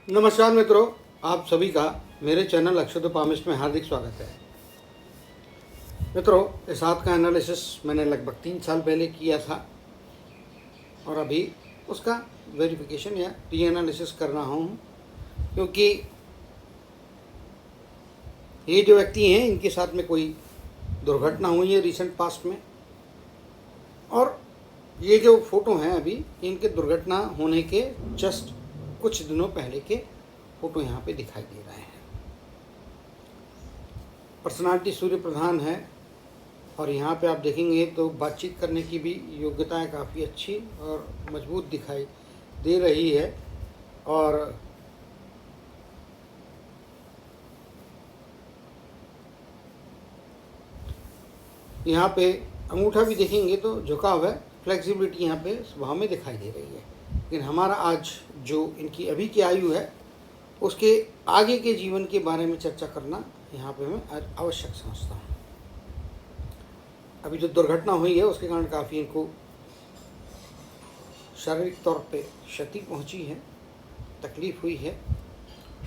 नमस्कार मित्रों, आप सभी का मेरे चैनल अक्षतोपामिस्ट में हार्दिक स्वागत है। मित्रों, इस हाथ का एनालिसिस मैंने लगभग 3 साल पहले किया था और अभी उसका वेरिफिकेशन या री एनालिसिस कर रहा हूँ, क्योंकि ये जो व्यक्ति हैं इनके साथ में कोई दुर्घटना हुई है रिसेंट पास्ट में, और ये जो फोटो हैं अभी इनके दुर्घटना होने के जस्ट कुछ दिनों पहले के फोटो यहाँ पे दिखाई दे रहे हैं। पर्सनालिटी सूर्य प्रधान है और यहाँ पे आप देखेंगे तो बातचीत करने की भी योग्यताएं काफ़ी अच्छी और मजबूत दिखाई दे रही है। और यहाँ पे अंगूठा भी देखेंगे तो झुकाव है, फ्लेक्सिबिलिटी यहाँ पे स्वभाव में दिखाई दे रही है। लेकिन हमारा आज जो इनकी अभी की आयु है उसके आगे के जीवन के बारे में चर्चा करना यहाँ पे मैं आवश्यक समझता हूँ। अभी जो दुर्घटना हुई है उसके कारण काफ़ी इनको शारीरिक तौर पे क्षति पहुँची है, तकलीफ हुई है।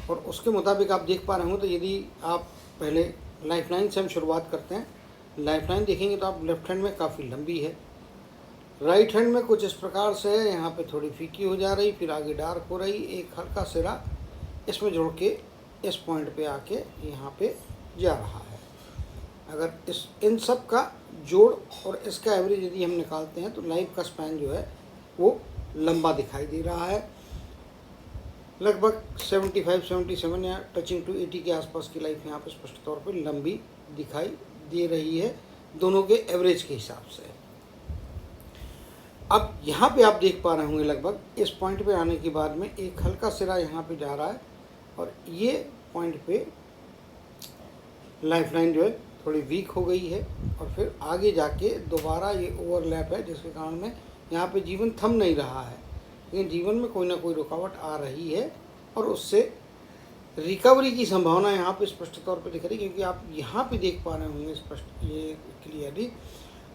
और उसके मुताबिक आप देख पा रहे हो तो यदि आप पहले लाइफलाइन से हम शुरुआत करते हैं, लाइफलाइन देखेंगे तो आप लेफ्ट हैंड में काफ़ी लंबी है, राइट हैंड में कुछ इस प्रकार से है, यहाँ पे थोड़ी फीकी हो जा रही, फिर आगे डार्क हो रही, एक हल्का सिरा इसमें जोड़ के इस पॉइंट पे आके यहाँ पे जा रहा है। अगर इस इन सब का जोड़ और इसका एवरेज यदि हम निकालते हैं तो लाइफ का स्पैन जो है वो लंबा दिखाई दे रहा है। लगभग 75-77 या टचिंग टू 80 के आसपास की लाइफ यहाँ पे स्पष्ट तौर पे लंबी दिखाई दे रही है दोनों के एवरेज के हिसाब से। अब यहाँ पे आप देख पा रहे होंगे लगभग इस पॉइंट पे आने के बाद में एक हल्का सिरा यहाँ पे जा रहा है और ये पॉइंट पे लाइफलाइन जो है थोड़ी वीक हो गई है और फिर आगे जाके दोबारा ये ओवरलैप है, जिसके कारण में यहाँ पे जीवन थम नहीं रहा है, लेकिन जीवन में कोई ना कोई रुकावट आ रही है और उससे रिकवरी की संभावना यहाँ पे स्पष्ट तौर पे दिख रही है। क्योंकि आप यहाँ पे देख पा रहे होंगे स्पष्ट ये क्लियरली,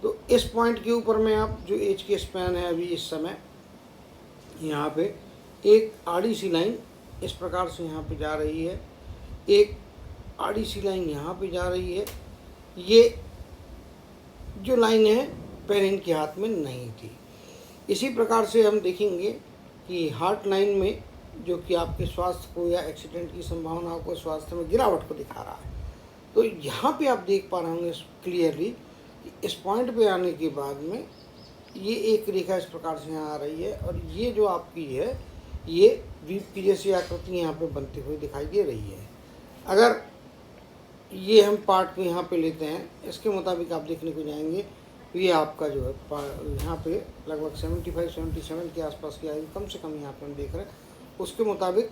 तो इस पॉइंट के ऊपर में आप जो एज के स्पैन है अभी इस समय यहाँ पे एक आड़ी सी लाइन इस प्रकार से यहाँ पे जा रही है, एक आड़ी सी लाइन यहाँ पे जा रही है। ये जो लाइन है पहले इनके हाथ में नहीं थी। इसी प्रकार से हम देखेंगे कि हार्ट लाइन में जो कि आपके स्वास्थ्य को या एक्सीडेंट की संभावनाओं को, स्वास्थ्य में गिरावट को दिखा रहा है। तो यहाँ पे आप देख पा रहे होंगे क्लियरली इस पॉइंट पे आने के बाद में ये एक रेखा इस प्रकार से यहाँ आ रही है और ये जो आपकी है ये वीप की जैसी आकृति यहाँ पे बनती हुई दिखाई दे रही है। अगर ये हम पार्ट को यहाँ पे लेते हैं, इसके मुताबिक आप देखने को जाएंगे तो ये आपका जो है यहाँ पे लगभग 75-77 के आसपास की आयु कम से कम यहाँ पे हम देख रहे हैं। उसके मुताबिक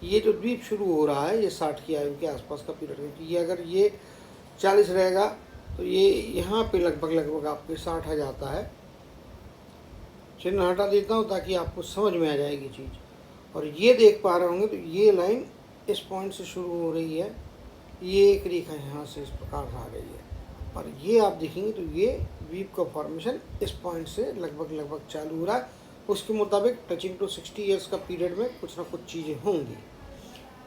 ये जो द्वीप शुरू हो रहा है ये 60 की आयु के आसपास का पीरियड है। ये अगर ये 40 रहेगा तो ये यहाँ पे लगभग आपके 60 आ जाता है। चिन्ह हटा देता हूँ ताकि आपको समझ में आ जाएगी चीज़। और ये देख पा रहे होंगे तो ये लाइन इस पॉइंट से शुरू हो रही है, ये एक रेखा यहाँ से इस प्रकार आ रही है और ये आप देखेंगे तो ये वीप का फॉर्मेशन इस पॉइंट से लगभग चालू हो रहा है। उसके मुताबिक टचिंग टू 60 ईयर्स का पीरियड में कुछ ना कुछ चीज़ें होंगी,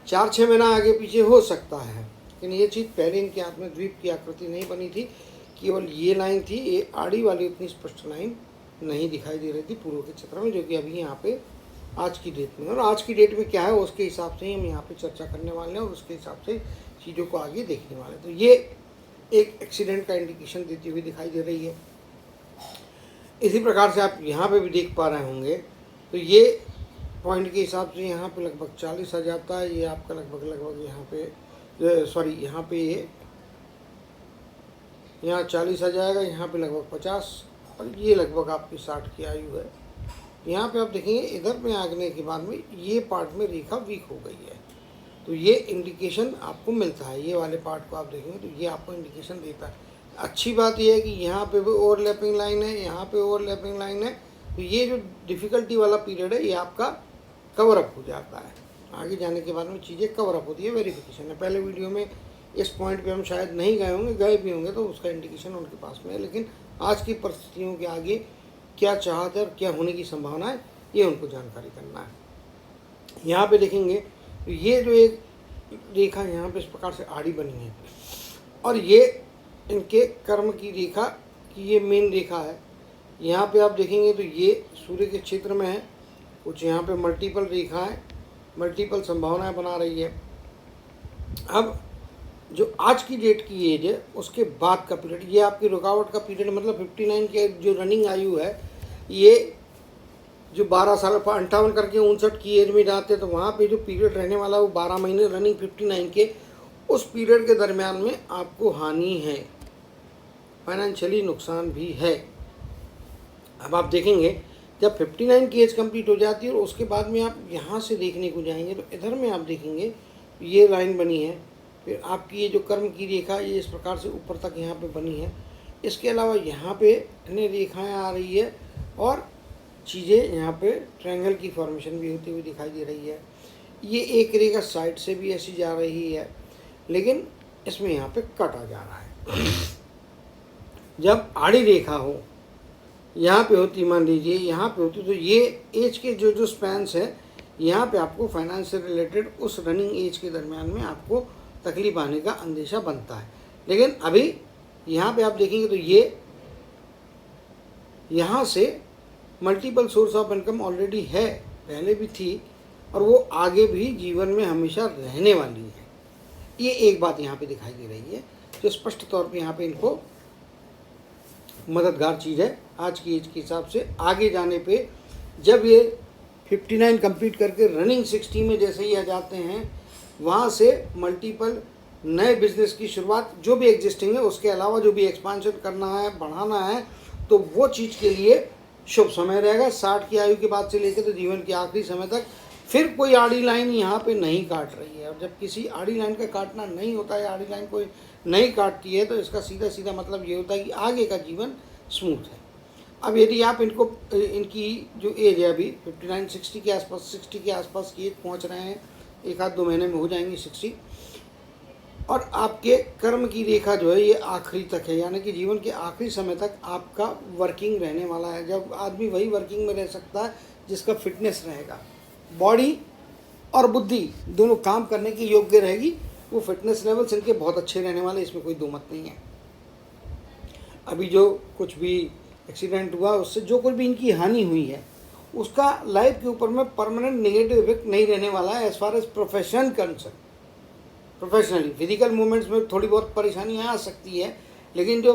4-6 महीना आगे पीछे हो सकता है। लेकिन ये चीज़ पहले इनके हाथ में द्वीप की आकृति नहीं बनी थी, केवल ये लाइन थी, ये आड़ी वाली उतनी स्पष्ट लाइन नहीं दिखाई दे रही थी पूर्व के क्षेत्र में, जो कि अभी यहाँ पे आज की डेट में, और आज की डेट में क्या है उसके हिसाब से ही हम यहाँ पे चर्चा करने वाले हैं और उसके हिसाब से चीज़ों को आगे देखने वाले हैं। तो ये एक एक्सीडेंट का इंडिकेशन देती हुई दिखाई दे रही है। इसी प्रकार से आप यहाँ पे भी देख पा रहे होंगे तो ये पॉइंट के हिसाब से यहाँ पे लगभग 40 आ जाता है। ये आपका लगभग यहाँ पे सॉरी यहाँ पे ये यहाँ 40 आ जाएगा, यहाँ पे लगभग 50 और ये लगभग आपकी 60 की आयु है। यहाँ पे आप देखेंगे इधर में आगने के बाद में ये पार्ट में रेखा वीक हो गई है, तो ये इंडिकेशन आपको मिलता है। ये वाले पार्ट को आप देखेंगे तो ये आपको इंडिकेशन देता है। अच्छी बात यह है कि यहाँ पे भी ओवरलैपिंग लाइन है, यहाँ पे ओवरलैपिंग लाइन है, तो ये जो डिफ़िकल्टी वाला पीरियड है ये आपका कवर अप हो जाता है। आगे जाने के बाद में चीज़ें कवर अप होती है, वेरिफिकेशन है। पहले वीडियो में इस पॉइंट पे हम शायद नहीं गए होंगे, गए भी होंगे तो उसका इंडिकेशन उनके पास में है, लेकिन आज की परिस्थितियों के आगे क्या चाहते हैं और क्या होने की संभावना है ये उनको जानकारी करना है। यहाँ पे देखेंगे तो ये जो एक रेखा यहाँ पे इस प्रकार से आड़ी बनी है और ये इनके कर्म की रेखा की ये मेन रेखा है। यहाँ पे आप देखेंगे तो ये सूर्य के क्षेत्र में है, कुछ यहाँ पे मल्टीपल रेखाएं, मल्टीपल संभावनाएं बना रही है। अब जो आज की डेट की एज है उसके बाद का पीरियड, ये आपकी रुकावट का पीरियड, मतलब 59 के जो रनिंग आयु है, ये जो 12 साल 58 करके 59 की एज में जाते हैं तो वहाँ पे जो पीरियड रहने वाला है वो 12 महीने रनिंग 59 के, उस पीरियड के दरमियान में आपको हानि है, फाइनेंशियली नुकसान भी है। अब आप देखेंगे जब 59 की एज कंप्लीट हो जाती है और उसके बाद में आप यहाँ से देखने को जाएंगे तो इधर में आप देखेंगे ये लाइन बनी है, फिर आपकी ये जो कर्म की रेखा ये इस प्रकार से ऊपर तक यहाँ पे बनी है। इसके अलावा यहाँ पे इतनी रेखाएं आ रही है और चीज़ें यहाँ पे ट्रायंगल की फॉर्मेशन भी होती हुई दिखाई दे रही है। ये एक रेखा साइड से भी ऐसी जा रही है, लेकिन इसमें यहाँ पे कट आ जा रहा है। जब आड़ी रेखा हो यहाँ पे होती, मान लीजिए यहाँ पे होती, तो ये एज के जो स्पैन्स है यहाँ पे आपको फाइनेंस से रिलेटेड उस रनिंग एज के दरमियान में आपको तकलीफ आने का अंदेशा बनता है। लेकिन अभी यहाँ पे आप देखेंगे तो ये यहाँ से multiple source of income already है, पहले भी थी और वो आगे भी जीवन में हमेशा रहने वाली है। ये एक बात यहाँ पे दिखाई दे रही है जो स्पष्ट तौर पे यहाँ पे इनको मददगार चीज़ है आज की एज के हिसाब से। आगे जाने पे जब ये 59 कंप्लीट करके रनिंग 60 में जैसे ही आ जाते हैं, वहाँ से मल्टीपल नए बिजनेस की शुरुआत, जो भी एग्जिस्टिंग है उसके अलावा जो भी एक्सपांशन करना है, बढ़ाना है, तो वो चीज़ के लिए शुभ समय रहेगा। 60 की आयु के बाद से लेकर तो जीवन के आखिरी समय तक फिर कोई आड़ी लाइन यहाँ पे नहीं काट रही है। और जब किसी आड़ी लाइन का काटना नहीं होता है, आड़ी लाइन कोई नहीं काटती है, तो इसका सीधा सीधा मतलब ये होता है कि आगे का जीवन स्मूथ है। अब यदि आप इनको, इनकी जो एज है अभी 59 60 के आसपास, 60 के आसपास की एज पहुँच रहे हैं, 1-2 महीने में हो जाएंगी 60, और आपके कर्म की रेखा जो है ये आखिरी तक है, यानी कि जीवन के आखिरी समय तक आपका वर्किंग रहने वाला है। जब आदमी वही वर्किंग में रह सकता है जिसका फिटनेस रहेगा, बॉडी और बुद्धि दोनों काम करने की योग्य रहेगी, वो फिटनेस लेवल्स इनके बहुत अच्छे रहने वाले, इसमें कोई दो मत नहीं है। अभी जो कुछ भी एक्सीडेंट हुआ उससे जो कुछ भी इनकी हानि हुई है उसका लाइफ के ऊपर में परमानेंट नेगेटिव इफेक्ट नहीं रहने वाला है as far as profession concern. Professionally physical movements में थोड़ी बहुत परेशानियाँ आ सकती है, लेकिन जो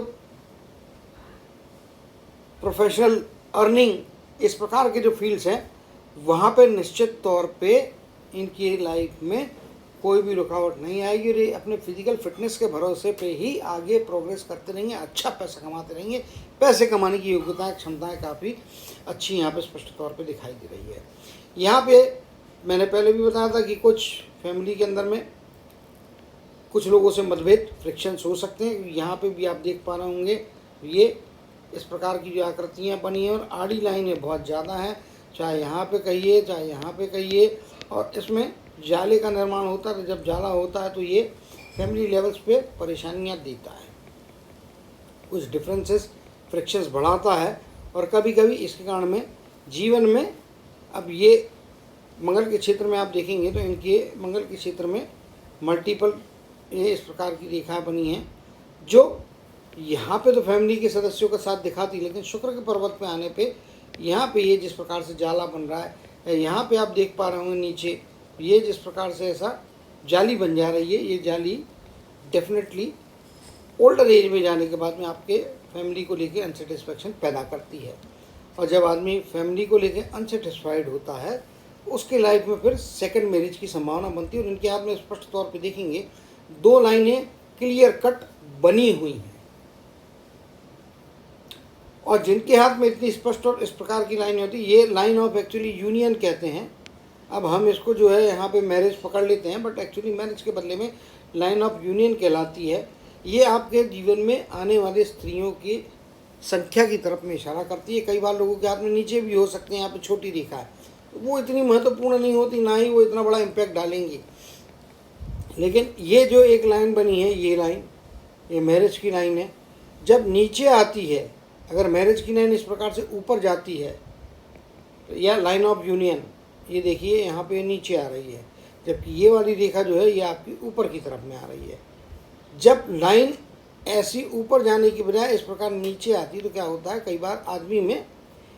प्रोफेशनल अर्निंग इस प्रकार के जो फील्ड्स हैं वहाँ पे निश्चित तौर पे इनकी लाइफ में कोई भी रुकावट नहीं आएगी और ये अपने फिजिकल फिटनेस के भरोसे पे ही आगे प्रोग्रेस करते रहेंगे, अच्छा पैसा कमाते रहेंगे। पैसे कमाने की योग्यताएं, क्षमताएं काफ़ी अच्छी यहाँ पे स्पष्ट तौर पे दिखाई दे रही है। यहाँ पे मैंने पहले भी बताया था कि कुछ फैमिली के अंदर में कुछ लोगों से मतभेद, फ्रिक्शंस हो सकते हैं। यहाँ पे भी आप देख पा रहे होंगे ये इस प्रकार की जो आकृतियाँ बनी हैं और आड़ी लाइनें बहुत ज़्यादा हैं, चाहे यहाँ पे कहिए चाहे यहाँ पे कहिए, और इसमें जाले का निर्माण होता है। तो जब जाला होता है तो ये फैमिली लेवल्स पे परेशानियाँ देता है, कुछ डिफरेंसेस, फ्रिक्शंस बढ़ाता है, और कभी कभी इसके कारण में जीवन में, अब ये मंगल के क्षेत्र में आप देखेंगे तो इनके मंगल के क्षेत्र में मल्टीपल ये इस प्रकार की रेखाएं बनी हैं जो यहाँ पे तो फैमिली के सदस्यों का साथ दिखाती, लेकिन शुक्र के पर्वत पे आने पे यहाँ पे ये जिस प्रकार से जाला बन रहा है, यहाँ पे आप देख पा रहे होंगे नीचे ये जिस प्रकार से ऐसा जाली बन जा रही है, ये जाली डेफिनेटली ओल्डर एज में जाने के बाद में आपके फैमिली को लेके अनसेटिस्फैक्शन पैदा करती है। और जब आदमी फैमिली को लेके अनसेटिस्फाइड होता है उसके लाइफ में फिर सेकंड मैरिज की संभावना बनती है। और इनके हाथ में स्पष्ट तौर पे देखेंगे 2 लाइनें क्लियर कट बनी हुई हैं, और जिनके हाथ में इतनी स्पष्ट और इस प्रकार की लाइन होती है ये लाइन ऑफ एक्चुअली यूनियन कहते हैं। अब हम इसको जो है यहाँ पे मैरिज पकड़ लेते हैं, बट एक्चुअली मैरिज के बदले में लाइन ऑफ यूनियन कहलाती है। ये आपके जीवन में आने वाले स्त्रियों की संख्या की तरफ में इशारा करती है। कई बार लोगों के हाथ में नीचे भी हो सकते हैं, यहाँ पे छोटी रेखा है, वो इतनी महत्वपूर्ण नहीं होती, ना ही वो इतना बड़ा इम्पैक्ट डालेंगी। लेकिन ये जो एक लाइन बनी है, ये लाइन, ये मैरिज की लाइन है, जब नीचे आती है, अगर मैरिज की लाइन इस प्रकार से ऊपर जाती है तो यह लाइन ऑफ यूनियन, ये देखिए यहाँ पे नीचे आ रही है, जबकि ये वाली रेखा जो है ये आपकी ऊपर की तरफ में आ रही है। जब लाइन ऐसी ऊपर जाने की बजाय इस प्रकार नीचे आती है तो क्या होता है, कई बार आदमी में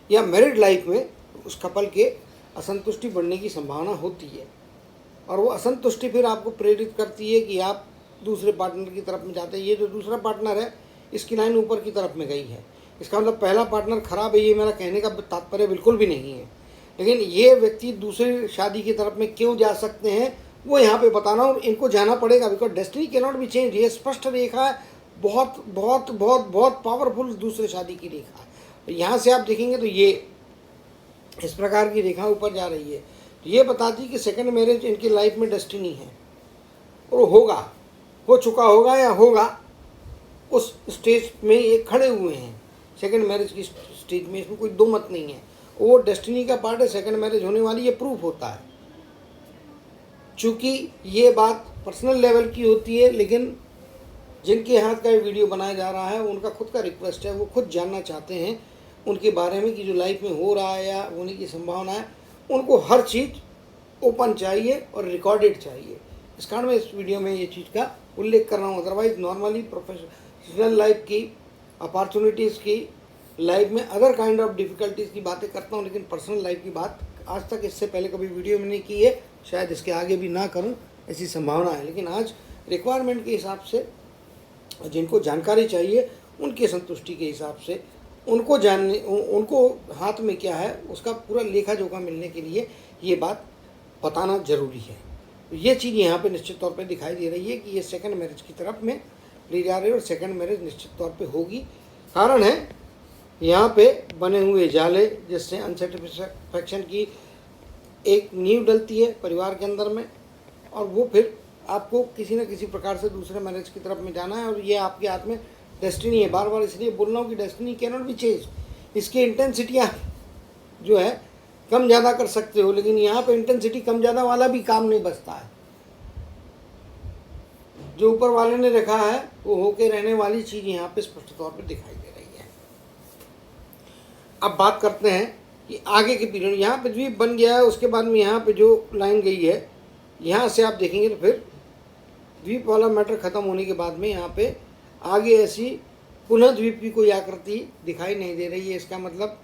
या मैरिड लाइफ में उस कपल के असंतुष्टि बढ़ने की संभावना होती है, और वो असंतुष्टि फिर आपको प्रेरित करती है कि आप दूसरे पार्टनर की तरफ में जाते हैं। ये जो दूसरा पार्टनर है इसकी लाइन ऊपर की तरफ में गई है, इसका मतलब पहला पार्टनर खराब है, ये मेरा कहने का तात्पर्य बिल्कुल भी नहीं है। लेकिन ये व्यक्ति दूसरी शादी की तरफ में क्यों जा सकते हैं वो यहाँ पे बताना, और इनको जाना पड़ेगा, because destiny can not be change. ये स्पष्ट रेखा है, बहुत बहुत बहुत बहुत पावरफुल दूसरे शादी की रेखा है। तो यहाँ से आप देखेंगे तो ये इस प्रकार की रेखा ऊपर जा रही है, तो ये बताती है कि सेकंड मैरिज इनकी लाइफ में डेस्टिनी है, और होगा, हो चुका होगा या होगा, उस स्टेज में ये खड़े हुए हैं सेकंड मैरिज की स्टेज में, इसमें कोई दो मत नहीं है। वो डेस्टिनी का पार्ट है, सेकंड मैरिज होने वाली, ये प्रूफ होता है। चूँकि ये बात पर्सनल लेवल की होती है, लेकिन जिनके हाथ का ये वीडियो बनाया जा रहा है उनका खुद का रिक्वेस्ट है, वो खुद जानना चाहते हैं उनके बारे में कि जो लाइफ में हो रहा है या होने की संभावना है, उनको हर चीज़ ओपन चाहिए और रिकॉर्डेड चाहिए। इस कारण मैं इस वीडियो में ये चीज़ का उल्लेख कर रहा हूँ। अदरवाइज नॉर्मली प्रोफेशनल लाइफ की अपॉर्चुनिटीज़ की, लाइफ में अदर काइंड ऑफ डिफ़िकल्टीज़ की बातें करता हूँ, लेकिन पर्सनल लाइफ की बात आज तक इससे पहले कभी वीडियो में नहीं की है, शायद इसके आगे भी ना करूँ ऐसी संभावना है। लेकिन आज रिक्वायरमेंट के हिसाब से, जिनको जानकारी चाहिए उनके संतुष्टि के हिसाब से, उनको जानने, उनको हाथ में क्या है उसका पूरा लेखा जोखा मिलने के लिए ये बात बताना जरूरी है। तो ये चीज़ यहाँ पे निश्चित तौर पे दिखाई दे रही है कि ये सेकंड मैरिज की तरफ में ले जा रहे हैं, और सेकंड मैरिज निश्चित तौर पे होगी। कारण है यहाँ पे बने हुए जाले, जिससे अनसेटिस्फैक्शन की एक नींव डलती है परिवार के अंदर में, और वो फिर आपको किसी न किसी प्रकार से दूसरे मैरिज की तरफ में जाना है, और ये आपके हाथ में डेस्टिनी है। बार बार इसलिए बोल रहा हूँ कि destiny can not be change. इसकी इंटेंसिटी आप जो है कम ज़्यादा कर सकते हो, लेकिन यहाँ पे इंटेंसिटी कम ज़्यादा वाला भी काम नहीं बचता है। जो ऊपर वाले ने रखा है वो होके रहने वाली चीज़ यहाँ पे स्पष्ट तौर पे दिखाई दे रही है। अब बात करते हैं कि आगे के पीरियड, यहाँ पे द्वीप बन गया है, उसके बाद में यहाँ पे जो लाइन गई है, यहाँ से आप देखेंगे तो फिर द्वीप वाला मैटर खत्म होने के बाद में यहाँ पे आगे ऐसी पुनः द्वीप की कोई आकृति दिखाई नहीं दे रही है। इसका मतलब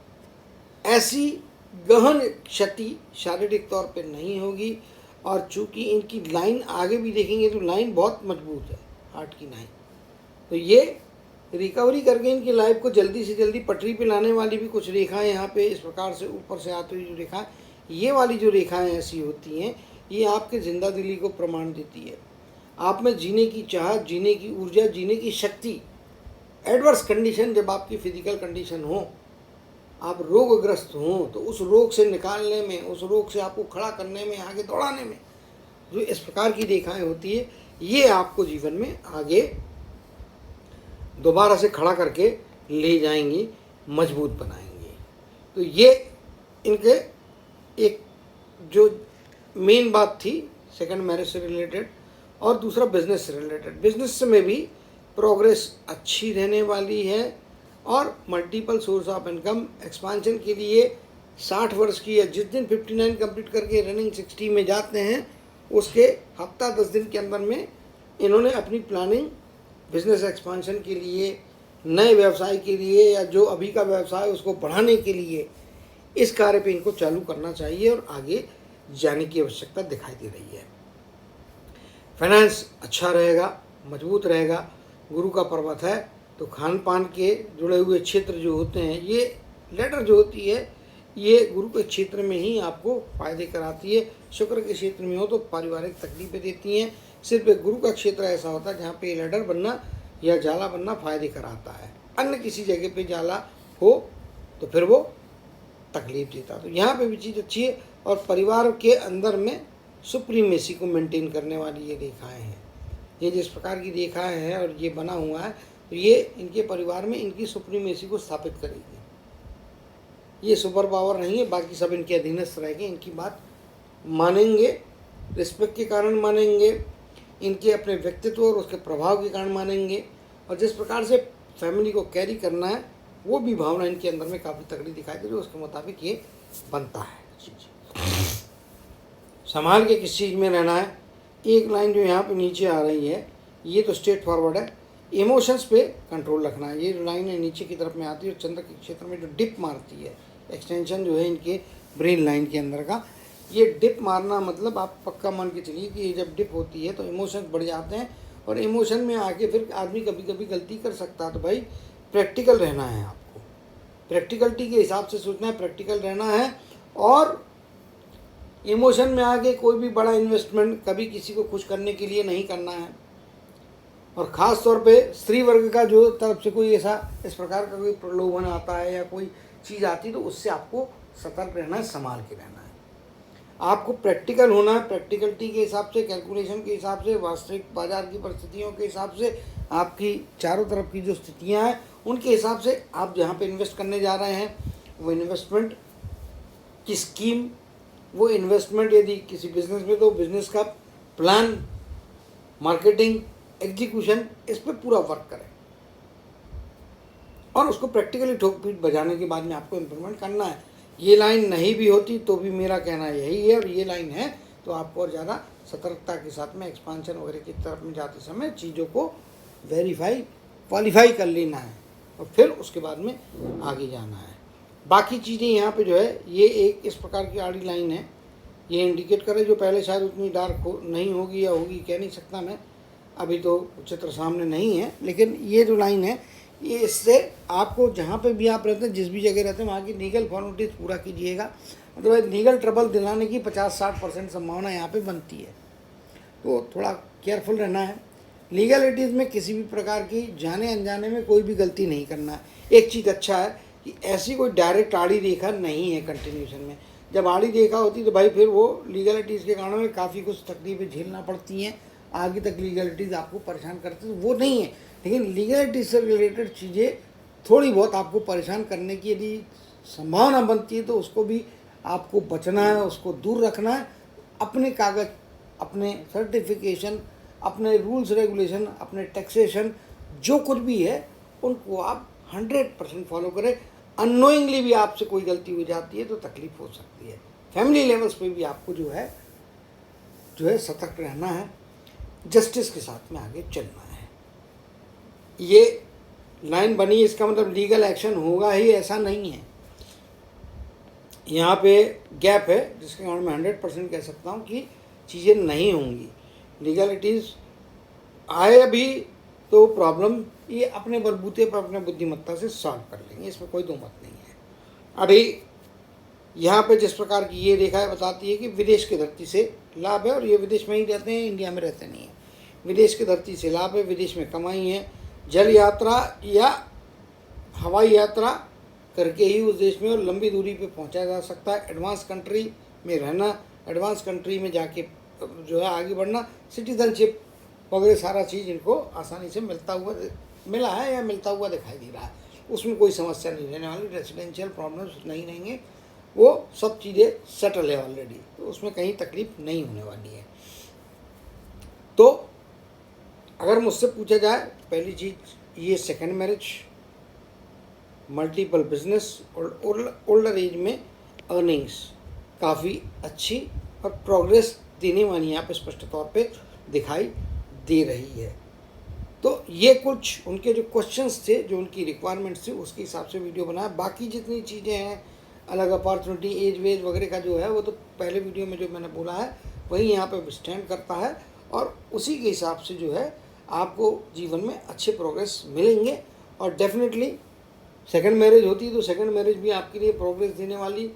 ऐसी गहन क्षति शारीरिक तौर पे नहीं होगी, और चूंकि इनकी लाइन आगे भी देखेंगे तो लाइन बहुत मजबूत है, हार्ट की लाइन, तो ये रिकवरी करके इनकी लाइफ को जल्दी से जल्दी पटरी पे लाने वाली भी कुछ रेखाएं यहाँ पे इस प्रकार से ऊपर से आती हुई जो रेखा, ये वाली जो रेखाएं ऐसी होती हैं, ये आपके जिंदा दिली को प्रमाण देती है। आप में जीने की चाहत, जीने की ऊर्जा, जीने की शक्ति, एडवर्स कंडीशन, जब आपकी फिजिकल कंडीशन हो, आप रोगग्रस्त हों, तो उस रोग से निकालने में, उस रोग से आपको खड़ा करने में, आगे दौड़ाने में जो इस प्रकार की रेखाएं होती है, ये आपको जीवन में आगे दोबारा से खड़ा करके ले जाएंगी, मजबूत बनाएंगी। तो ये इनके एक जो मेन बात थी सेकंड मैरिज से रिलेटेड, और दूसरा बिजनेस से रिलेटेड। बिजनेस में भी प्रोग्रेस अच्छी रहने वाली है, और multiple source of income expansion के लिए 60 वर्ष की, या जिस दिन 59 कंप्लीट करके रनिंग 60 में जाते हैं, उसके हफ्ता 10 दिन के अंदर में इन्होंने अपनी प्लानिंग बिजनेस एक्सपांशन के लिए, नए व्यवसाय के लिए, या जो अभी का व्यवसाय उसको बढ़ाने के लिए, इस कार्य पे इनको चालू करना चाहिए और आगे जाने की आवश्यकता दिखाई दे रही है। फाइनेंस अच्छा रहेगा, मजबूत रहेगा। गुरु का पर्वत है, तो खान पान के जुड़े हुए क्षेत्र जो होते हैं, ये लेटर जो होती है, ये गुरु के क्षेत्र में ही आपको फायदे कराती है। शुक्र के क्षेत्र में हो तो पारिवारिक तकलीफें देती हैं। सिर्फ एक गुरु का क्षेत्र ऐसा होता है जहाँ पे लेटर बनना या जाला बनना फायदे कराता है। अन्य किसी जगह पे जाला हो तो फिर वो तकलीफ देता। तो यहाँ पे भी चीज़ अच्छी है, और परिवार के अंदर में सुप्रीमेसी को मेंटेन करने वाली ये रेखाएं हैं। ये जिस प्रकार की रेखाएं हैं और ये बना हुआ है, तो ये इनके परिवार में इनकी सुप्रीमेसी को स्थापित करेगी। ये सुपर पावर नहीं है, बाकी सब इनके अधीनस्थ रहेंगे, इनकी बात मानेंगे, रिस्पेक्ट के कारण मानेंगे, इनके अपने व्यक्तित्व और उसके प्रभाव के कारण मानेंगे, और जिस प्रकार से फैमिली को कैरी करना है वो भी भावना इनके अंदर में काफ़ी तगड़ी दिखाई दे रही है। उसके मुताबिक ये बनता है। संभाल के किस चीज़ में रहना है। एक लाइन जो यहाँ पे नीचे आ रही है ये तो स्ट्रेट फॉरवर्ड है, इमोशंस पे कंट्रोल रखना है। ये जो लाइन है नीचे की तरफ में आती है और चंद्र के क्षेत्र में जो डिप मारती है, एक्सटेंशन जो है इनके ब्रेन लाइन के अंदर का, ये डिप मारना मतलब आप पक्का मान के चलिए कि ये जब डिप होती है तो इमोशंस बढ़ जाते हैं और इमोशन में आके फिर आदमी कभी कभी गलती कर सकता है। तो भाई प्रैक्टिकल रहना है, आपको प्रैक्टिकलिटी के हिसाब से सोचना है, प्रैक्टिकल रहना है। और इमोशन में आके कोई भी बड़ा इन्वेस्टमेंट कभी किसी को खुश करने के लिए नहीं करना है। और ख़ास तौर पे स्त्री वर्ग का जो तरफ से कोई ऐसा इस प्रकार का कोई प्रलोभन आता है या कोई चीज़ आती है तो उससे आपको सतर्क रहना है, संभाल के रहना है। आपको प्रैक्टिकल होना है, प्रैक्टिकलिटी के हिसाब से, कैलकुलेशन के हिसाब से, वास्तविक बाजार की परिस्थितियों के हिसाब से, आपकी चारों तरफ की जो स्थितियाँ हैं उनके हिसाब से आप जहाँ पे इन्वेस्ट करने जा रहे हैं वो इन्वेस्टमेंट की स्कीम, वो इन्वेस्टमेंट यदि किसी बिजनेस में तो बिजनेस का प्लान, मार्केटिंग, एग्जीक्यूशन, इस पर पूरा वर्क करें और उसको प्रैक्टिकली ठोक पीट बजाने के बाद में आपको इम्प्लीमेंट करना है। ये लाइन नहीं भी होती तो भी मेरा कहना यही है, और ये लाइन है तो आपको और ज़्यादा सतर्कता के साथ में एक्सपांशन वगैरह की तरफ में जाते समय चीज़ों को वेरीफाई, क्वालिफाई कर लेना है और फिर उसके बाद में आगे जाना है। बाकी चीज़ें यहाँ पे जो है ये एक इस प्रकार की आड़ी लाइन है, ये इंडिकेट करे जो पहले शायद उतनी डार्क नहीं होगी या होगी कह नहीं सकता मैं, अभी तो चित्र सामने नहीं है, लेकिन ये जो लाइन है ये इससे आपको जहाँ पे भी आप रहते हैं, जिस भी जगह रहते हैं, वहाँ की लीगल फॉर्मेलिटीज़ पूरा कीजिएगा। अदरवाइज लीगल ट्रबल दिलाने की 50-60% संभावना यहाँ पे बनती है, तो थोड़ा केयरफुल रहना है। लीगलिटीज़ में किसी भी प्रकार की जाने अनजाने में कोई भी गलती नहीं करना है। एक चीज़ अच्छा है कि ऐसी कोई डायरेक्ट आड़ी रेखा नहीं है कंटिन्यूशन में। जब आड़ी रेखा होती तो भाई फिर वो लीगलिटीज़ के कारण में काफ़ी कुछ तकलीफें झेलना पड़ती हैं, आगे तक लीगलिटीज़ आपको परेशान करती है, तो वो नहीं है। लेकिन लीगलिटी से रिलेटेड चीज़ें थोड़ी बहुत आपको परेशान करने की यदि संभावना बनती है तो उसको भी आपको बचना है, उसको दूर रखना है। अपने कागज़, अपने सर्टिफिकेशन, अपने रूल्स रेगुलेशन, अपने टैक्सेशन, जो कुछ भी है उनको आप 100% फॉलो करें। अननोइंगली भी आपसे कोई गलती हो जाती है तो तकलीफ हो सकती है। फैमिली लेवल्स पे भी आपको जो है सतर्क रहना है, जस्टिस के साथ में आगे चलना है। ये लाइन बनी, इसका मतलब लीगल एक्शन होगा ही ऐसा नहीं है। यहाँ पे गैप है जिसके कारण मैं 100% कह सकता हूँ कि चीज़ें नहीं होंगी। लीगलिटीज़ आए अभी तो प्रॉब्लम ये अपने बलबूते पर, अपने बुद्धिमत्ता से सॉल्व कर लेंगे, इसमें कोई दो मत नहीं है। अभी यहाँ पे जिस प्रकार की ये रेखा है बताती है कि विदेश की धरती से लाभ है, और ये विदेश में ही रहते हैं, इंडिया में रहते नहीं हैं। विदेश की धरती से लाभ है, विदेश में कमाई है, जल यात्रा या हवाई यात्रा करके ही उस देश में और लंबी दूरी पे पहुंचा जा सकता है। एडवांस कंट्री में रहना, एडवांस कंट्री में जाके जो है आगे बढ़ना, सिटीजनशिप वगैरह सारा चीज़ इनको आसानी से मिला है या मिलता हुआ दिखाई दे रहा है। उसमें कोई समस्या नहीं रहने वाली, रेसिडेंशियल प्रॉब्लम्स नहीं रहेंगे, वो सब चीज़ें सेटल है ऑलरेडी, तो उसमें कहीं तकलीफ नहीं होने वाली है। तो अगर मुझसे पूछा जाए, पहली चीज़ ये सेकंड मैरिज, मल्टीपल बिजनेस और ओल्डर एज में अर्निंग्स काफ़ी अच्छी और प्रोग्रेस देने वाली यहाँ पे स्पष्ट तौर पे दिखाई दे रही है। तो ये कुछ उनके जो क्वेश्चंस थे, जो उनकी रिक्वायरमेंट्स थी, उसके हिसाब से वीडियो बनाया। बाकी जितनी चीज़ें हैं, अलग अपॉर्चुनिटी, एज वेज वगैरह का जो है वो तो पहले वीडियो में जो मैंने बोला है वही यहाँ पे स्टैंड करता है, और उसी के हिसाब से जो है आपको जीवन में अच्छे प्रोग्रेस मिलेंगे। और डेफिनेटली सेकंड मैरिज होती है तो सेकंड मैरिज भी आपके लिए प्रोग्रेस देने वाली,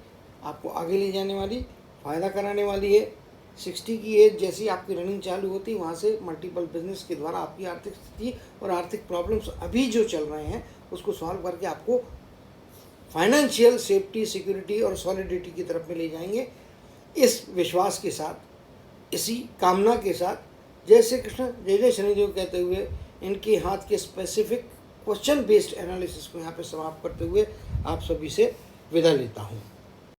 आपको आगे ले जाने वाली, फ़ायदा कराने वाली है। 60 की एज जैसी आपकी रनिंग चालू होती, वहाँ से मल्टीपल बिजनेस के द्वारा आपकी आर्थिक स्थिति और आर्थिक प्रॉब्लम्स अभी जो चल रहे हैं उसको सॉल्व करके आपको फाइनेंशियल सेफ्टी, सिक्योरिटी और सॉलिडिटी की तरफ में ले जाएंगे। इस विश्वास के साथ, इसी कामना के साथ, जय श्री कृष्ण, जय जय शनिदेव कहते हुए इनके हाथ के स्पेसिफिक क्वेश्चन बेस्ड एनालिसिस को यहाँ पे समाप्त करते हुए आप सभी से विदा लेता हूँ।